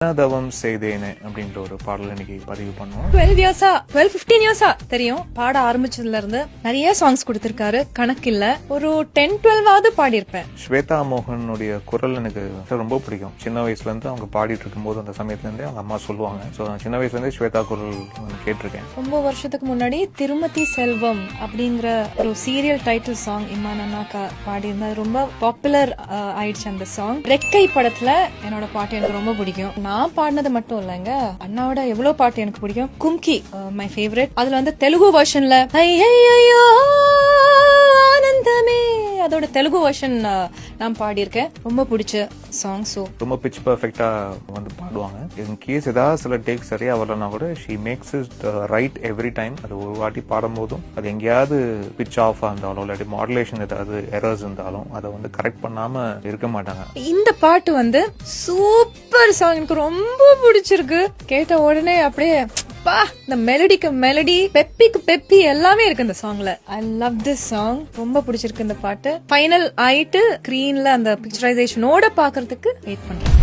தவம் செய்தேனே அப்படின்ற ஒரு பாடல் இன்னைக்கு பதிவு பண்ணுவோம். 15 இயர்ஸா தெரியும். பாட ஆரம்பிச்சதுல இருந்து நிறைய சாங்ஸ் கொடுத்திருக்காரு, கணக்கில்ல. ஒரு 10-12 பாடியிருப்பேன். ஸ்வேதா மோகனுடைய குரல் எனக்கு ரொம்ப பிடிக்கும். சின்ன வயசுல இருந்து அவங்க பாடிட்டு இருக்கும் போது அந்த சமயத்துல இருந்தே அவங்க அம்மா சொல்லுவாங்க. சோ சின்ன வயசுல இருந்தே ஸ்வேதா குரல் கேட்டிருக்கேன். ரொம்ப வருஷத்துக்கு முன்னாடி திருமதி செல்வம் அப்படிங்கிற ஒரு சீரியல் டைட்டில் சாங் இமான் அண்ணாக்கா பாடியிருந்தது. ரொம்ப பாப்புலர் ஆயிடுச்சு அந்த சாங். ரெக்கை படத்துல என்னோட பாட்டு எனக்கு ரொம்ப பிடிக்கும். நான் பாடினது மட்டும் இல்லைங்க, அண்ணாவோட எவ்வளவு பாட்டு எனக்கு பிடிக்கும். கும்கி மை ஃபேவரட். அதுல வந்து தெலுங்கு வெர்ஷன்ல ஐயோ ஆனந்தமே, அதோட தெலுங்கு வெர்ஷன் நான் பாடியிருக்கேன். ரொம்ப பிடிச்ச சாங். சோ ரொம்ப பிச் பர்ஃபெக்டா வந்து பாடுவாங்க. இன் கேஸ் ஏதாவது சில டேக் சரியா வரலன்னா கூட she makes it right every time. அது ஒரு வாட்டி பாடும் போதும் அது எங்கேயாவது பிச் ஆஃப் இருந்தாலும் இல்லாட்டி மாடுலேஷன் ஏதாவது எரர்ஸ் இருந்தாலும் அதை வந்து கரெக்ட் பண்ணாம இருக்க மாட்டாங்க. இந்த பாட்டு வந்து சூப்பர் சாங், எனக்கு ரொம்ப பிடிச்சிருக்கு. கேட்ட உடனே அப்படியே இந்த மெலடிக்கு மெலடி, பெப்பிக்கு பெப்பி எல்லாமே இருக்கு இந்த சாங்ல. I love this song. ரொம்ப பிடிச்சிருக்கு இந்த பாட்டு. ஃபைனல் ஆயிட்டு ஸ்கிரீன்ல அந்த பிக்சரைசேஷனோட பாக்குறதுக்கு வெயிட் பண்றேன்.